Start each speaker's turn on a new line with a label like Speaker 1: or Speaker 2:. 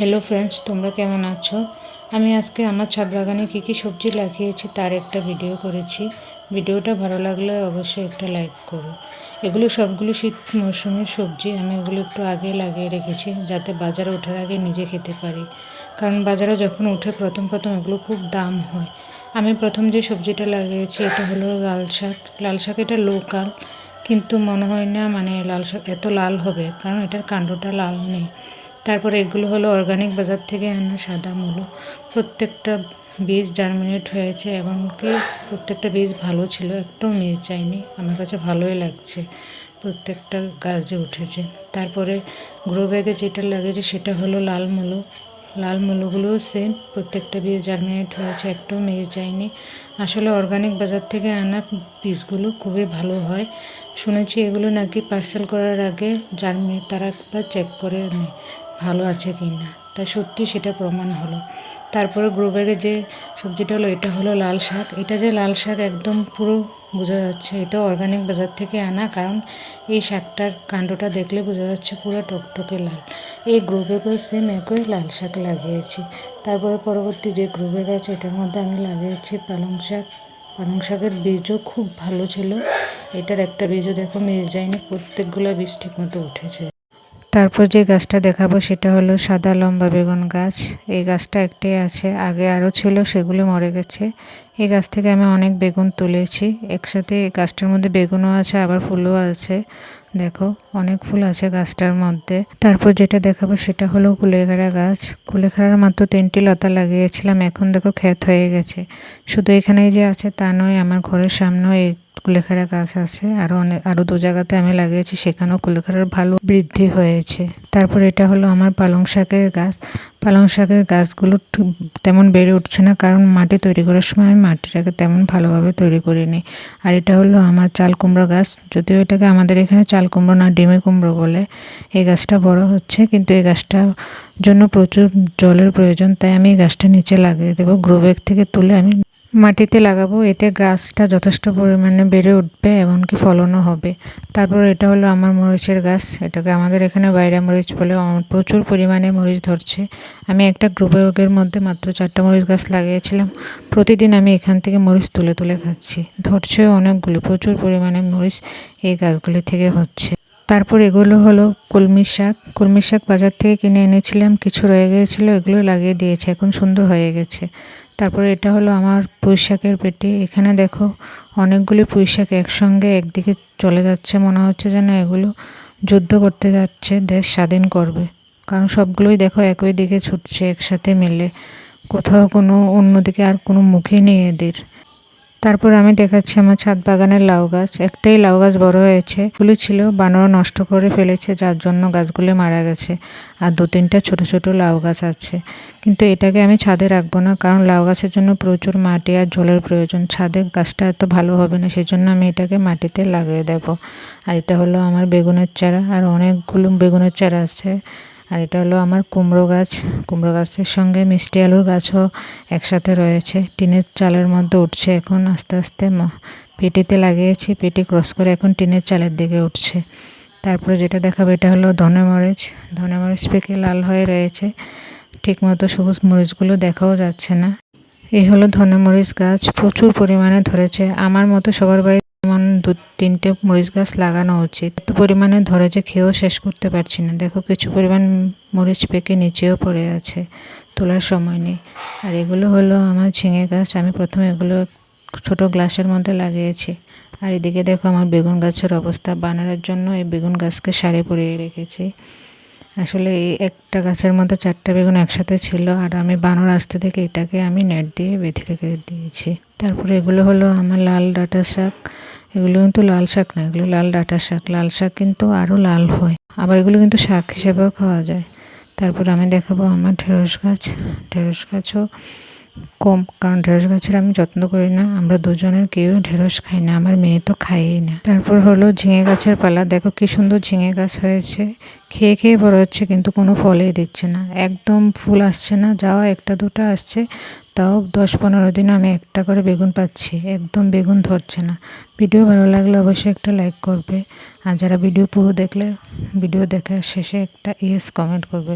Speaker 1: Hello friends, তোমরা কেমন আছো? আমি আজকে আমার ছাদ বাগানে কী কী সবজি লাগিয়েছি তার একটা ভিডিও করেছি। ভিডিওটা ভালো লাগলে অবশ্যই একটা লাইক করো। এগুলো সবগুলো শীত মৌসুমের সবজি। আমি এগুলো একটু আগে লাগিয়ে রেখেছি যাতে বাজারে ওঠার আগে নিজে খেতে পারি, কারণ বাজারে যখন উঠে প্রথম প্রথম এগুলো খুব দাম হয়। আমি প্রথম যে সবজিটা লাগিয়েছি এটা হলো লাল শাক। লাল শাক এটা লোকাল, কিন্তু মনে হয় না লাল শাক এত লাল হবে, কারণ এটার কাণ্ডটা লাল নেই। তারপরে এগুলো হলো অর্গানিক বাজার থেকে আনা সাদা মূলো। প্রত্যেকটা বীজ জার্মিনেট হয়েছে এবং কি প্রত্যেকটা বীজ ভালো ছিল, একটাও মিস যায়নি। আমার কাছে ভালোই লাগছে প্রত্যেকটা গাছ যে উঠেছে। তারপরে গ্রো ব্যাগে যেটা লাগিয়েছে সেটা হলো লাল মূলো। লাল মূলোগুলোও সেম, প্রত্যেকটা বীজ জার্মিনেট হয়েছে, একটাও মিস যায়নি। আসলে অর্গানিক বাজার থেকে আনা বীজগুলো খুবই ভালো হয়। শুনেছি এগুলো নাকি পার্সেল করার আগে জার্মিনেট তারা একবার চেক করে নেয় ভালো আছে কি না, তাই সত্যি সেটা প্রমাণ হলো। তারপরে গ্রো ব্যাগে যে সবজিটা হলো এটা হলো লাল শাক। এটা যে লাল শাক একদম পুরো বোঝা যাচ্ছে এটা অর্গানিক বাজার থেকে আনা, কারণ এই শাকটার কাণ্ডটা দেখলে বোঝা যাচ্ছে পুরো টকটকে লাল। এই গ্রো ব্যাগেও সেম একই লাল শাক লাগিয়েছি। তারপরে পরবর্তী যে গ্রো ব্যাগ আছে এটার মধ্যে আমি লাগিয়েছি পালং শাক। পালং শাকের বীজও খুব ভালো ছিল, এটার একটা বীজও দেখো মিস যায়নি, প্রত্যেকগুলো বীজ ঠিক মতো উঠেছে। তারপর যে গাছটা দেখাবো সেটা হলো সাদা লম্বা বেগুন গাছ। এই গাছটা একটাই আছে, আগে আরও ছিল, সেগুলি মরে গেছে। এই গাছ থেকে আমি অনেক বেগুন তুলেছি। একসাথে এই গাছটার মধ্যে বেগুনও আছে আবার ফুলও আছে, দেখো অনেক ফুল আছে গাছটার মধ্যে। তারপর যেটা দেখাবো সেটা হলো কুলেখাড়া গাছ। কুলেখাড়ার মাত্র 3টি লতা লাগিয়েছিলাম, এখন দেখো ক্ষেত হয়ে গেছে। শুধু এখানেই যে আছে তা নয়, আমার ঘরের সামনেও এই কুলেখাড়া গাছ আছে, আরো 2 জায়গাতে আমি লাগিয়েছি, সেখানেও কুলেখাড়ার ভালো বৃদ্ধি হয়েছে। তারপর এটা হলো আমার পালং শাকের গাছ। পালং শাকের গাছগুলো তেমন বেড়ে উঠছে না, কারণ মাটি তৈরি করার সময় আমি মাটিটাকে তেমন ভালোভাবে তৈরি করিনি। আর এটা হলো আমার চাল কুমড়ো গাছ, যদিও এটাকে আমাদের এখানে চাল কুমড়ো না ডিমে কুমড়ো বলে। এই গাছটা বড় হচ্ছে, কিন্তু এই গাছটার জন্য প্রচুর জলের প্রয়োজন, তাই আমি এই গাছটা নিচে লাগিয়ে দেবো। গ্রো ব্যাগ থেকে তুলে আমি মাটিতে লাগাবো, এতে গাছটা যথেষ্ট পরিমাণে বেড়ে উঠবে, এমনকি ফলনও হবে। তারপর এটা হলো আমার মরিচের গাছ। এটাকে আমাদের এখানে বাইরা মরিচ বলে। প্রচুর পরিমাণে মরিচ ধরছে। আমি একটা গ্রো ব্যাগের মধ্যে মাত্র 4টা মরিচ গাছ লাগিয়েছিলাম। প্রতিদিন আমি এখান থেকে মরিচ তুলে তুলে খাচ্ছি। ধরছে অনেকগুলি, প্রচুর পরিমাণে মরিচ এই গাছগুলি থেকে হচ্ছে। তারপর এগুলো হলো কলমি শাক। কলমি শাক বাজার থেকে কিনে এনেছিলাম, কিছু রয়ে গিয়েছিল, এগুলো লাগিয়ে দিয়েছে, এখন সুন্দর হয়ে গেছে। তারপরে এটা হলো আমার পুঁই শাকের পেটি। এখানে দেখো অনেকগুলি পুঁই শাক একসঙ্গে একদিকে চলে যাচ্ছে, মনে হচ্ছে যেন এগুলো যুদ্ধ করতে যাচ্ছে, দেশ স্বাধীন করবে, কারণ সবগুলোই দেখো একই দিকে ছুটছে একসাথে মিলে, কোথাও কোনো অন্যদিকে আর কোনো মুখই নেই এদের। তারপর আমি দেখাচ্ছি আমার ছাদ বাগানের লাউ গাছ। একটাই লাউ গাছ বড় হয়েছে, এগুলো ছিল বানর নষ্ট করে ফেলেছে, যার জন্য গাছগুলি মারা গেছে। আর 2-3টা ছোট ছোট লাউ গাছ আছে, কিন্তু এটাকে আমি ছাদে রাখবো না, কারণ লাউ গাছের জন্য প্রচুর মাটি আর জলের প্রয়োজন। ছাদে গাছটা এত ভালো হবে না, সেজন্য আমি এটাকে মাটিতে লাগিয়ে দেব। আর এটা হলো আমার বেগুনের চারা, আর অনেকগুলো বেগুনের চারা আছে। আর এটা হলো আমার কুমড়ো গাছ। কুমড়ো গাছের সঙ্গে মিষ্টি আলুর গাছও একসাথে রয়েছে, টিনের চালের মধ্যে উঠছে এখন আস্তে আস্তে। পেটিতে লাগিয়েছি, পেটি ক্রস করে এখন টিনের চালের দিকে উঠছে। তারপরে যেটা দেখাবো এটা হলো ধনে মরিচ। ধনে মরিচ পেকে লাল হয়ে রয়েছে, ঠিকমতো সবুজ মরিচগুলো দেখাও যাচ্ছে না। এই হলো ধনে মরিচ গাছ, প্রচুর পরিমাণে ধরেছে। আমার মতো সবার বাড়িতে যেমন 2-3টে মরিচ গাছ লাগানো উচিত। এত পরিমাণে ধরেছে, খেয়েও শেষ করতে পারছি না। দেখো কিছু পরিমাণ মরিচ পেকে নিচেও পড়ে আছে, তোলার সময় নেই। আর এগুলো হলো আমার ঝিঙে গাছ। আমি প্রথমে এগুলো ছোট গ্লাসের মধ্যে লাগিয়েছি। আর এদিকে দেখো আমার বেগুন গাছের অবস্থা। বানরের জন্য এই বেগুন গাছকে সারি পরিয়ে রেখেছি। আসলে এই একটা গাছের মধ্যে 4টা বেগুন একসাথে ছিল, আর আমি বানর আসতে থেকে এটাকে আমি নেট দিয়ে বেঁধে রেখে দিয়েছি। তারপরে এগুলো হলো আমার লাল ডাঁটা শাক। এগুলো কিন্তু লাল শাক না, এগুলো লাল ডাঁটা শাক। লাল শাক কিন্তু আরও লাল হয়, আবার এগুলো কিন্তু শাক হিসেবেও খাওয়া যায়। তারপর আমি দেখাবো আমার ঢেঁড়স গাছ। ঢেঁড়স গাছও কম, কারণ ঢেঁড়স গাছের আমি যত্ন করি না। আমরা দুজনের কেউ ঢেঁড়স খাই না, আমার মেয়ে তো খাইই না। তারপর হলো ঝিঙে গাছের পালা। দেখো কি সুন্দর ঝিঙে গাছ হয়েছে, খেয়ে খেয়ে বড় হচ্ছে, কিন্তু কোনো ফলই দিচ্ছে না, একদম ফুল আসছে না। যাও 1টা 2টা আসছে, তাও 10-15 দিন আমি একটা করে বেগুন পাচ্ছি, একদম বেগুন ধরছে না। ভিডিও ভালো লাগলে অবশ্যই একটা লাইক করবে, আর যারা ভিডিও পুরো দেখলে ভিডিও দেখার শেষে একটা ইয়েস কমেন্ট করবে।